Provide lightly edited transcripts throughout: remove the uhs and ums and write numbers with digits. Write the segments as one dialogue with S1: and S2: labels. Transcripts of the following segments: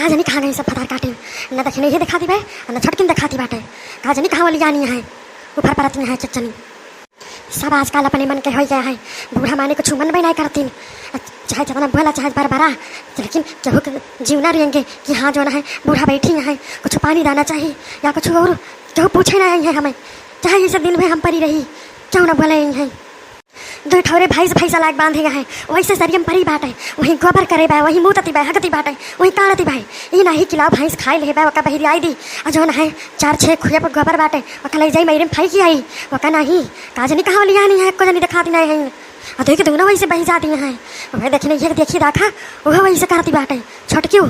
S1: कहा जानी कहाँ गई सब फतार काटे न देखने ये दिखाती भाई न छटकिन दिखाती बाटे कहा जानी कहाँ वाली जानी है ऊपर परती है चचनी सब आजकल अपने मन के हो गया है बूढ़ा माने कुछ मन भी नहीं करती चाहे जितना बोला चाहे बड़ा लेकिन केहू के जीवना रहेंगे कि हाँ जो ना है बूढ़ा बैठी है कुछ पानी दाना चाहिए या कुछ और केहू पूछे नहीं है हमें चाहे इस दिन में हम परी रही क्यों ना बोले हैं दो ठौरे भैंसा लाग बांधे हैं वैसे सरियम परी बाटे वहीं गोबर करे बा वहीं मुँहती बा हगती बाटे वहीं काड़ती भाई ये नहीं खिलाओ भैंस खाए ले बा वका बहरी आई दी और जो है 4-6 खुए पर गोबर बाटे वका ले जाई मेरे में फाई आई वका नहीं काजनी कहाँ लिया नहीं है को जनी दिखाती नहीं है और देख दोनों वहीं से बही जाती हैं वह देखने ये देखी रखा वह वहीं से करती बाटे छोट क्यों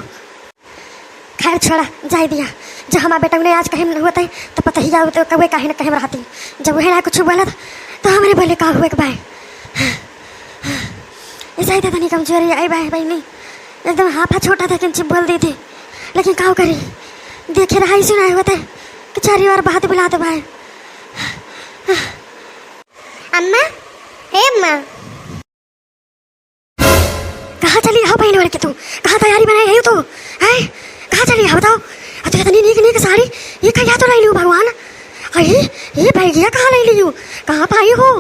S1: खैर छोड़ा जाए दिया जब हमारे बेटा ने आज कहीं हुआ तो पता ही जाओ तो कभी कहीं न कहीं रहती जब वह ना कुछ बोला तो हमारे बोले का हुए भाई ऐसा ही था नहीं कमजोरी आई भाई भाई नहीं एकदम हाफा छोटा था कि बोल दी थी लेकिन क्या करी देखे रहा ही सुनाए होते कि चारी और बात बुला दो भाई
S2: अम्मा हे अम्मा
S1: कहाँ चली आओ बहन के तू कहाँ तैयारी बनाई है तू है कहाँ चली आओ बताओ तो इतनी नीक साड़ी ये कहीं तो नहीं लूँ भगवान अरे ये बैगिया कहाँ ले ली हूँ कहाँ पाई हो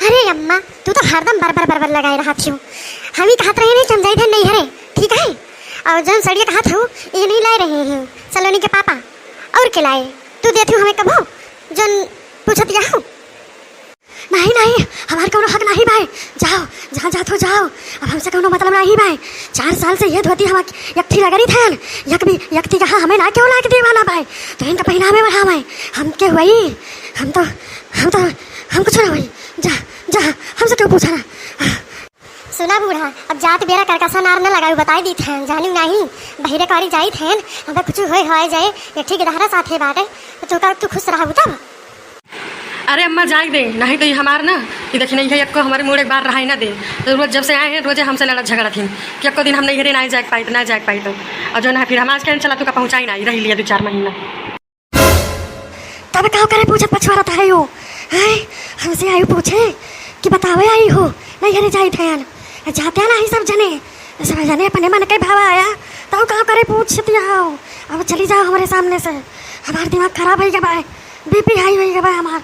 S2: अरे अम्मा तू तो हरदम बरबर लगाए रहा थी हम ही कहते रहे नहीं समझाई थे नहीं हरे ठीक है और जब सड़िया कहा था ये नहीं लाए रहे हैं सलोनी के पापा और के लाए तू देती हूँ हमें कब हो जन पूछत यहाँ
S1: नहीं नहीं हमारे कोनो हक नहीं भाई जाओ जहाँ जात हो जाओ अब हमसे कोनो मतलब नहीं भाई 4 साल से ये धोती हम यकथी लगरी थे यकथी कहाँ हमें ना क्यों ला के दीवाना भाई तो इनका पहनावे बढ़ा भाई हम क्या हुई हम कुछ ना हुई जा जा हमसे क्यों पूछा ना
S2: सुना बूढ़ा अब जात बेरा करकसा नार न लगाऊ बताई दी थे जानी नहीं बहिरे करी जाई थे अब कुछ हो जाए ये ठीक धारा साथे बाटे तो तू खुश रहा तब
S3: अरे अम्मा जाए दे नहीं तो ये हमार ना ये देखिए नहीं है को हमारे मुँह एक बार रहा ही ना दे तो रोज जब से आए हैं रोजे हमसे लड़ा झगड़ा थी कि को दिन हम नहीं ना जाग पाई ना जाग पाई तो और जो ना फिर हम आज कहीं चला तो पहुँचा ही ना रही लिया 2-4 महीना
S1: तब कहो करे पूछत पछवारा था यो है हमसे आई पूछे कि बतावे आई हो नहीं हरे जाई थे जाते ना ही सब जने अपने मन के भाव आया तो कहो करे पूछती हो अब चली जाओ हमारे सामने से हमारा दिमाग खराब हो गया भाई बीपी हाई हो गया भाई हमारा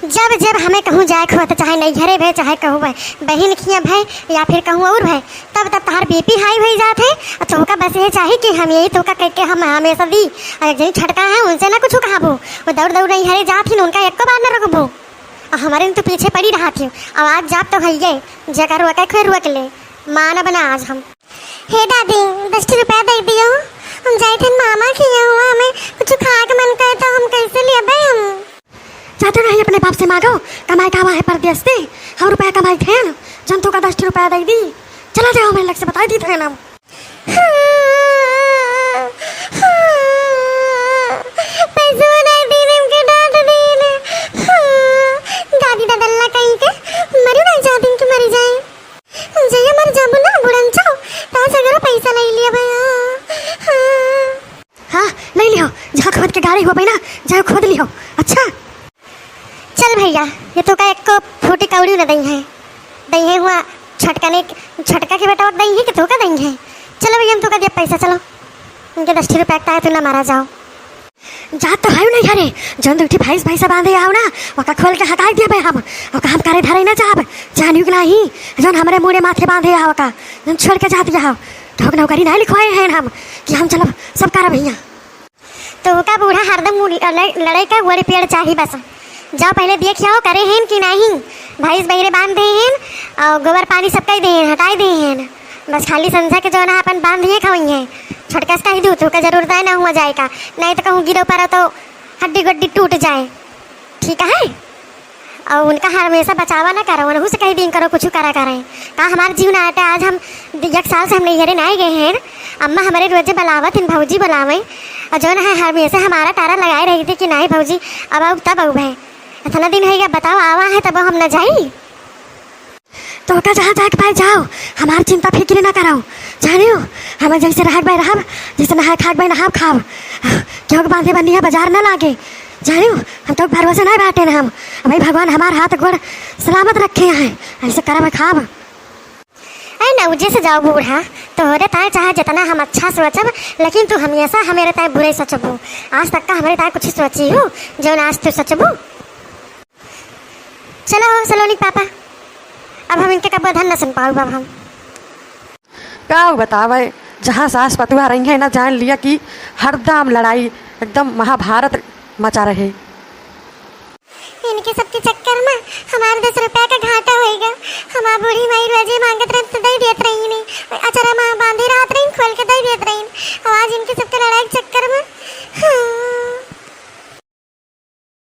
S2: जब हमें कहूँ जाए खो तो चाहे नहीं घरे भे चाहे कहूँ भाई बहन खिया भाई या फिर कहूँ और भाई तब तार बीपी हाई हो जाते और तो बस ये चाहिए कि हम यही तो कह के हम हमेशा दी और जही छटका है उनसे ना कुछ कहा वो दौड़ नहीं हरे जाती उनका एक बार न रखबो और हमारे तो पीछे पड़ी रहा थी अब आज जाप तो है जगह रुआ खुद रुक ले माँ न बना आज हम हे दादी 10 रुपया दे दियो हम जाए थे मामा खिया हुआ हमें कुछ खा के मन करे तो हम कैसे ले भाई हम
S1: जाते नहीं अपने बाप से मांगो कमाई का है परदेश से हम रुपया कमाई थे जनतों का 10 रुपया दे दी चला जाओ हमें लग से बता दी थे ना
S2: दादी ददल्ला कहीं के मरी नहीं जाती कि मरी जाए जय मर जाबो ना बुढ़न छो तो अगर पैसा ले लिया भैया
S1: हाँ ले लियो जहाँ खोद के गाड़ी हो भाई ना जाओ खोद लियो अच्छा
S2: चल भैया ये तो का एक को फूटी कौड़ी न दई है हुआ छटका के बेटा दई है कि तो का दई है चलो भैया हम तो का दे पैसा चलो उनके 10 रुपया का तो ना मारा जाओ
S1: जा तो है नहीं हरे जन उठी भैंसा बांधे आओ ना वका खोल के हटा दिया भाई हम काम करे धरे ना जाब जानियो कि नहीं जन हमारे मुड़े माथे बांधे आओ का जन छोड़ के जा दिया हो ठोक नौकरी नहीं लिखवाए हैं हम कि हम चलो सब कर भैया
S2: तो का बूढ़ा हरदम लड़ाई का वड़े पेड़ चाहिए बस जाओ पहले देख आओ करे हैं कि नहीं भैंस बहरे बांध दे हैं और गोबर पानी सबका ही दे हैं हटाई दे हैं बस खाली संझा के जो ना अपन बांध दिए खाई हैं छटकस का ही दूँ तो का जरूरत है ना हुआ जाएगा नहीं तो कहूँ गिरो पर तो हड्डी गड्डी टूट जाए ठीक है और उनका हमेशा बचावा ना करो उन्हें से कहीं दिन करो कुछ करा करें कहा हमारे जीवन आता आज हम 1 साल से हम नहीं घरे नहीं गए हैं अम्मा हमारे रोजे बुलावत इन भौजी बुलावे और जो ना है हमेशा हमारा तारा लगाए रही थी कि नहीं भौजी अब तब अब है इतना दिन है बताओ आवा है तब हम न जाई
S1: तो का जहाँ जाके पाए जाओ हमारी चिंता फिक्र ना कराओ जानियो हमें जैसे रह भाई रहा जैसे नहा खाक भाई नहा खाब क्यों बांधे बंदी है बाजार ना लागे जानियो हम तो भरोसे नहीं बैठे ना हम भाई भगवान हमारे हाथ गोड़ सलामत रखे हैं ऐसे करब खाब
S2: अरे नौजे से जाओ बूढ़ा तोहरे ताए चाहे जितना हम अच्छा सोचब, लेकिन तू हमेशा हमारे ताए बुरे सोचबू। आज तक का हमारे ताए कुछ सोची हूँ जो आज तू सोचबू। चलो सलोनी पापा, अब हम इनके कब धन न सुन पाऊ। अब हम
S3: का बतावे, जहाँ सास पतुआ रही है ना, जान लिया कि हरदम लड़ाई एकदम महाभारत मचा रहे।
S2: इनके सबके चक्कर में हमारे 10 रुपया का घाटा होएगा। हमारी बूढ़ी माई रोजे मांगत रही तो दे देत रही नहीं, अचारा माँ बांधी रात रही खोल के दे देत रही। आवाज इनके सबके लड़ाई के चक्कर में